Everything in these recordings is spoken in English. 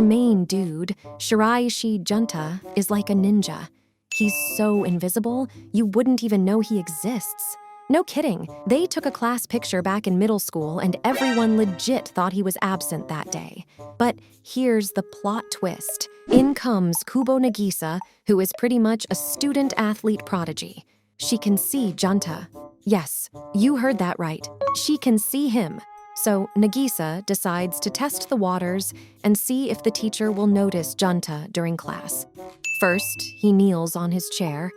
Our main dude, Shiraishi Junta, is like a ninja. He's so invisible, you wouldn't even know he exists. No kidding, they took a class picture back in middle school and everyone legit thought he was absent that day. But here's the plot twist. In comes Kubo Nagisa, who is pretty much a student-athlete prodigy. She can see Junta. Yes, you heard that right. She can see him. So Nagisa decides to test the waters and see if the teacher will notice Junta during class. First, he kneels on his chair.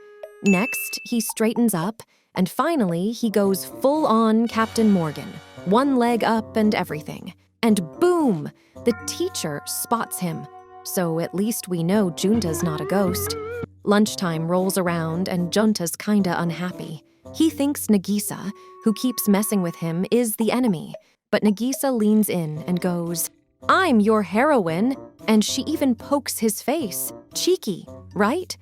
Next, he straightens up. And finally, he goes full-on Captain Morgan, one leg up and everything. And boom! The teacher spots him. So at least we know Junta's not a ghost. Lunchtime rolls around and Junta's kinda unhappy. He thinks Nagisa, who keeps messing with him, is the enemy. But Nagisa leans in and goes, "I'm your heroine," and she even pokes his face. Cheeky, right?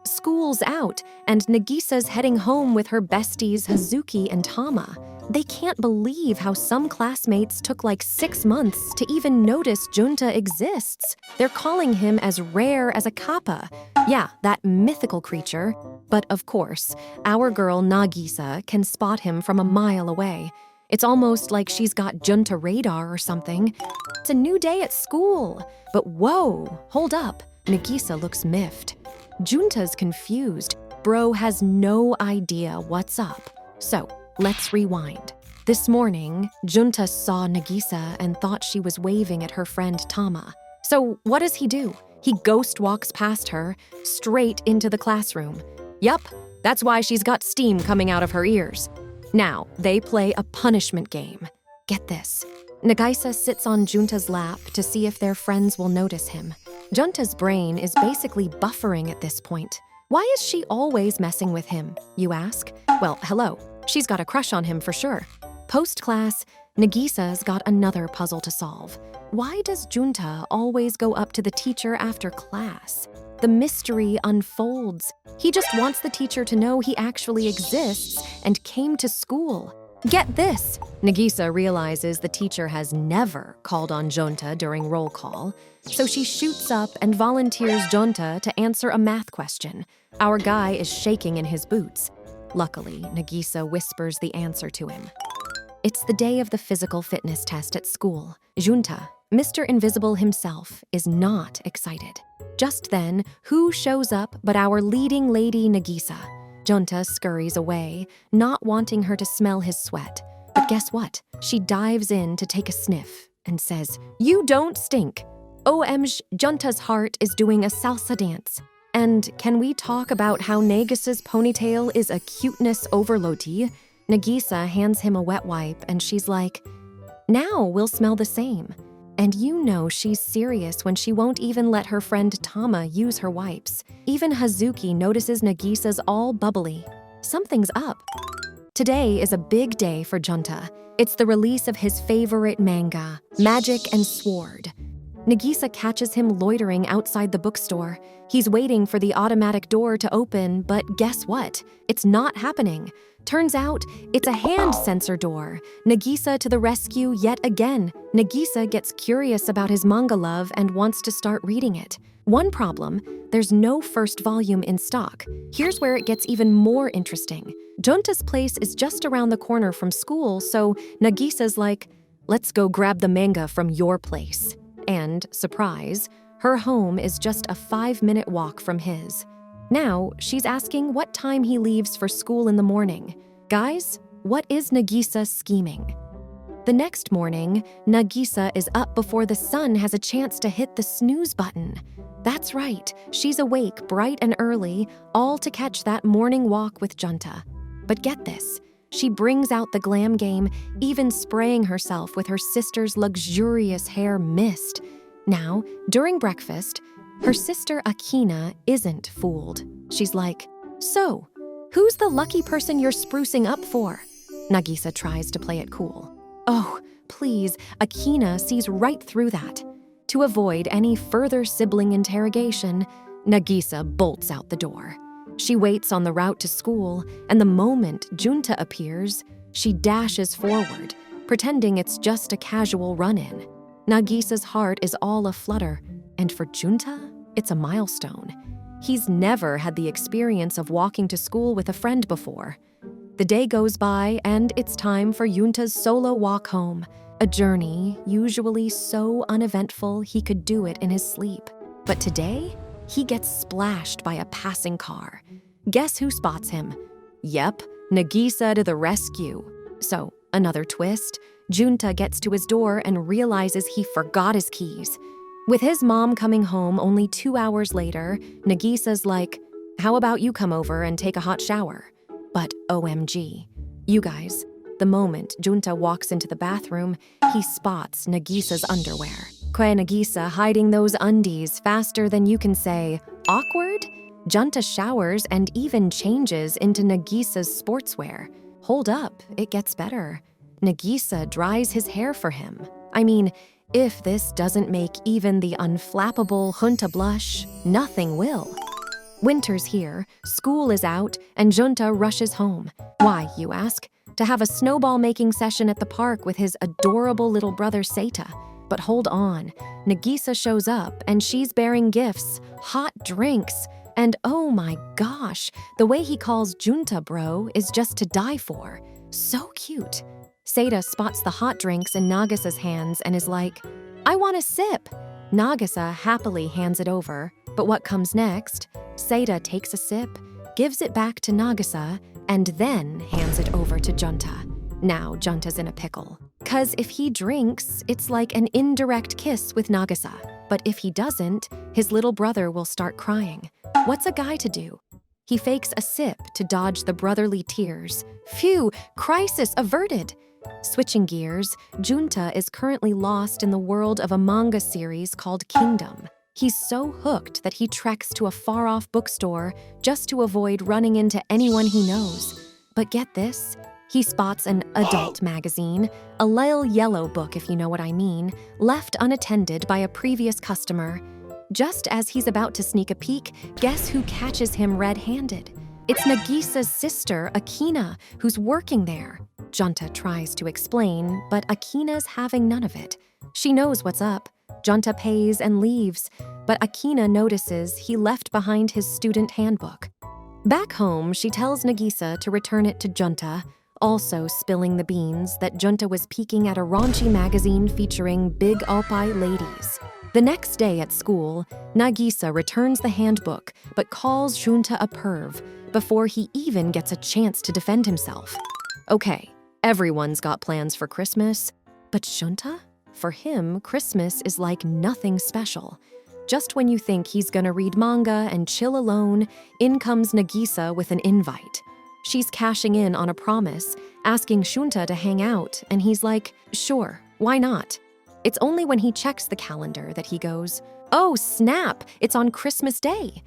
School's out, and Nagisa's heading home with her besties Hazuki and Tama. They can't believe how some classmates took like 6 months to even notice Junta exists. They're calling him as rare as a kappa. Yeah, that mythical creature. But of course, our girl Nagisa can spot him from a mile away. It's almost like she's got Junta radar or something. It's a new day at school. But whoa, hold up. Nagisa looks miffed. Junta's confused. Bro has no idea what's up. So, let's rewind. This morning, Junta saw Nagisa and thought she was waving at her friend Tama. So, what does he do? He ghost walks past her, straight into the classroom. Yup, that's why she's got steam coming out of her ears. Now, they play a punishment game. Get this. Nagisa sits on Junta's lap to see if their friends will notice him. Junta's brain is basically buffering at this point. Why is she always messing with him, you ask? Well, hello, she's got a crush on him for sure. Post-class, Nagisa's got another puzzle to solve. Why does Junta always go up to the teacher after class? The mystery unfolds. He just wants the teacher to know he actually exists and came to school. Get this! Nagisa realizes the teacher has never called on Junta during roll call, so she shoots up and volunteers Junta to answer a math question. Our guy is shaking in his boots. Luckily, Nagisa whispers the answer to him. It's the day of the physical fitness test at school. Junta, Mr. Invisible himself, is not excited. Just then, who shows up but our leading lady Nagisa? Junta scurries away, not wanting her to smell his sweat. But guess what? She dives in to take a sniff and says, "You don't stink." OMG, Junta's heart is doing a salsa dance. And can we talk about how Nagisa's ponytail is a cuteness overload? Nagisa hands him a wet wipe and she's like, "Now we'll smell the same." And you know she's serious when she won't even let her friend Tama use her wipes. Even Hazuki notices Nagisa's all bubbly. Something's up. Today is a big day for Junta. It's the release of his favorite manga, Magic and Sword. Nagisa catches him loitering outside the bookstore. He's waiting for the automatic door to open, but guess what? It's not happening. Turns out, it's a hand sensor door. Nagisa to the rescue yet again. Nagisa gets curious about his manga love and wants to start reading it. One problem, there's no first volume in stock. Here's where it gets even more interesting. Junta's place is just around the corner from school, so Nagisa's like, "Let's go grab the manga from your place." And, surprise, her home is just a 5-minute walk from his. Now, she's asking what time he leaves for school in the morning. Guys, what is Nagisa scheming? The next morning, Nagisa is up before the sun has a chance to hit the snooze button. That's right, she's awake bright and early, all to catch that morning walk with Junta. But get this, she brings out the glam game, even spraying herself with her sister's luxurious hair mist. Now, during breakfast, her sister Akina isn't fooled. She's like, "So, who's the lucky person you're sprucing up for?" Nagisa tries to play it cool. Oh, please, Akina sees right through that. To avoid any further sibling interrogation, Nagisa bolts out the door. She waits on the route to school, and the moment Junta appears, she dashes forward, pretending it's just a casual run-in. Nagisa's heart is all aflutter, And for Junta, it's a milestone. He's never had the experience of walking to school with a friend before. The day goes by, and it's time for Junta's solo walk home, a journey usually so uneventful he could do it in his sleep. But today, he gets splashed by a passing car. Guess who spots him? Yep, Nagisa to the rescue. So, another twist, Junta gets to his door and realizes he forgot his keys. With his mom coming home only 2 hours later, Nagisa's like, "How about you come over and take a hot shower?" But OMG. You guys, the moment Junta walks into the bathroom, he spots Nagisa's underwear. Kwe Nagisa hiding those undies faster than you can say, awkward? Junta showers and even changes into Nagisa's sportswear. Hold up, it gets better. Nagisa dries his hair for him. I mean, if this doesn't make even the unflappable Junta blush, nothing will. Winter's here, school is out, and Junta rushes home. Why, you ask? To have a snowball-making session at the park with his adorable little brother Seita. But hold on, Nagisa shows up, and she's bearing gifts, hot drinks, and oh my gosh, the way he calls Junta bro is just to die for. So cute. Seita spots the hot drinks in Nagisa's hands and is like, "I want a sip." Nagisa happily hands it over, but what comes next? Seita takes a sip, gives it back to Nagisa, and then hands it over to Junta. Now Junta's in a pickle. 'Cause if he drinks, it's like an indirect kiss with Nagisa. But if he doesn't, his little brother will start crying. What's a guy to do? He fakes a sip to dodge the brotherly tears. Phew, crisis averted. Switching gears, Junta is currently lost in the world of a manga series called Kingdom. He's so hooked that he treks to a far-off bookstore just to avoid running into anyone he knows. But get this, he spots an adult magazine, a little yellow book if you know what I mean, left unattended by a previous customer. Just as he's about to sneak a peek, guess who catches him red-handed? It's Nagisa's sister, Akina, who's working there. Junta tries to explain, but Akina's having none of it. She knows what's up. Junta pays and leaves, but Akina notices he left behind his student handbook. Back home, she tells Nagisa to return it to Junta, also spilling the beans that Junta was peeking at a raunchy magazine featuring big oppai ladies. The next day at school, Nagisa returns the handbook but calls Junta a perv before he even gets a chance to defend himself. Okay, everyone's got plans for Christmas, but Junta? For him, Christmas is like nothing special. Just when you think he's gonna read manga and chill alone, in comes Nagisa with an invite. She's cashing in on a promise, asking Junta to hang out, and he's like, sure, why not? It's only when he checks the calendar that he goes, oh snap, it's on Christmas Day.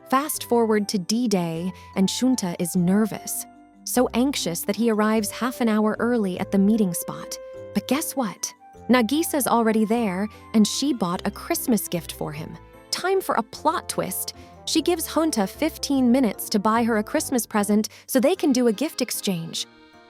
Fast forward to D-Day, and Junta is nervous. So anxious that he arrives half an hour early at the meeting spot. But guess what? Nagisa's already there, and she bought a Christmas gift for him. Time for a plot twist. She gives Junta 15 minutes to buy her a Christmas present so they can do a gift exchange.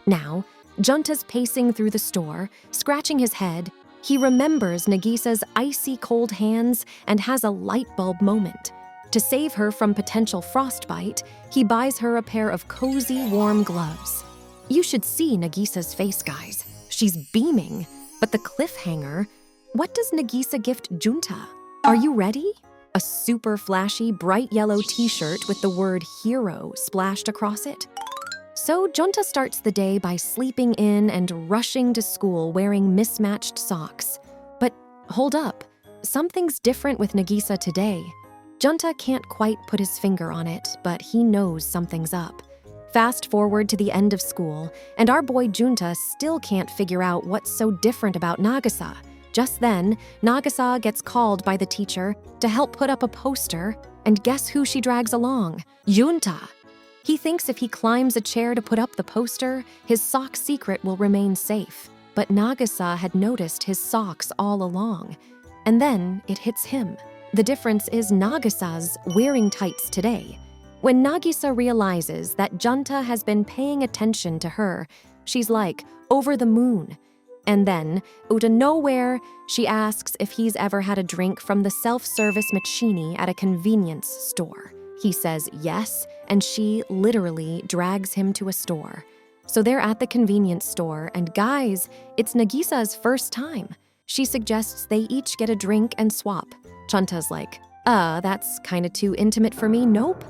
Now, Junta's pacing through the store, scratching his head. He remembers Nagisa's icy cold hands and has a light bulb moment. To save her from potential frostbite, he buys her a pair of cozy, warm gloves. You should see Nagisa's face, guys. She's beaming. But the cliffhanger, what does Nagisa gift Junta? Are you ready? A super flashy, bright yellow t-shirt with the word hero splashed across it. So Junta starts the day by sleeping in and rushing to school wearing mismatched socks. But hold up, something's different with Nagisa today. Junta can't quite put his finger on it, but he knows something's up. Fast forward to the end of school, and our boy Junta still can't figure out what's so different about Nagisa. Just then, Nagisa gets called by the teacher to help put up a poster, and guess who she drags along? Junta! He thinks if he climbs a chair to put up the poster, his sock secret will remain safe. But Nagisa had noticed his socks all along. And then it hits him. The difference is Nagisa's wearing tights today. When Nagisa realizes that Junta has been paying attention to her, she's like, over the moon. And then, out of nowhere, she asks if he's ever had a drink from the self-service machine at a convenience store. He says yes, and she literally drags him to a store. So they're at the convenience store, and guys, it's Nagisa's first time. She suggests they each get a drink and swap. Junta's like, that's kinda too intimate for me, nope.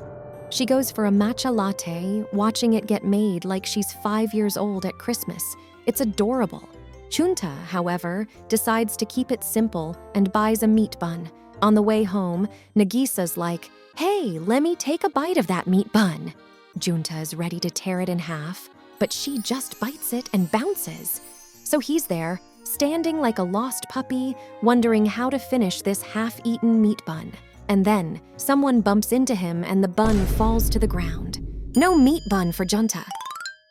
She goes for a matcha latte, watching it get made like she's 5 years old at Christmas. It's adorable. Junta, however, decides to keep it simple and buys a meat bun. On the way home, Nagisa's like, hey, let me take a bite of that meat bun. Junta is ready to tear it in half, but she just bites it and bounces. So he's there, standing like a lost puppy, wondering how to finish this half-eaten meat bun. And then, someone bumps into him and the bun falls to the ground. No meat bun for Junta.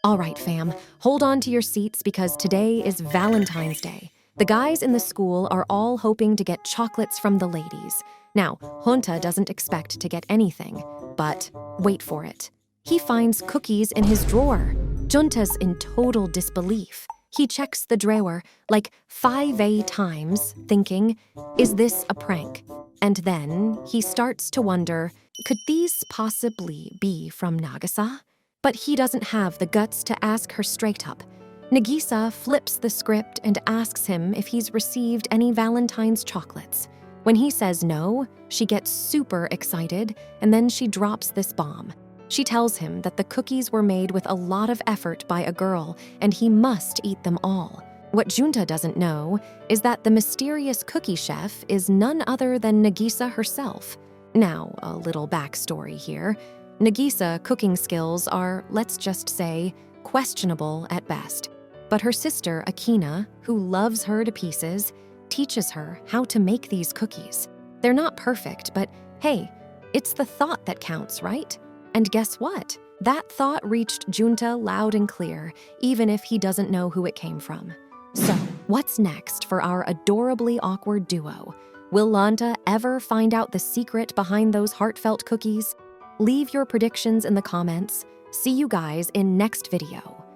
All right, fam, hold on to your seats because today is Valentine's Day. The guys in the school are all hoping to get chocolates from the ladies. Now, Junta doesn't expect to get anything, but wait for it. He finds cookies in his drawer. Junta's in total disbelief. He checks the drawer like 5 times, thinking, is this a prank? And then he starts to wonder, could these possibly be from Nagisa? But he doesn't have the guts to ask her straight up. Nagisa flips the script and asks him if he's received any Valentine's chocolates. When he says no, she gets super excited, and then she drops this bomb. She tells him that the cookies were made with a lot of effort by a girl, and he must eat them all. What Junta doesn't know is that the mysterious cookie chef is none other than Nagisa herself. Now, a little backstory here. Nagisa cooking skills are, let's just say, questionable at best. But her sister, Akina, who loves her to pieces, teaches her how to make these cookies. They're not perfect, but hey, it's the thought that counts, right? And guess what? That thought reached Junta loud and clear, even if he doesn't know who it came from. So, what's next for our adorably awkward duo? Will Lanta ever find out the secret behind those heartfelt cookies? Leave your predictions in the comments. See you guys in next video.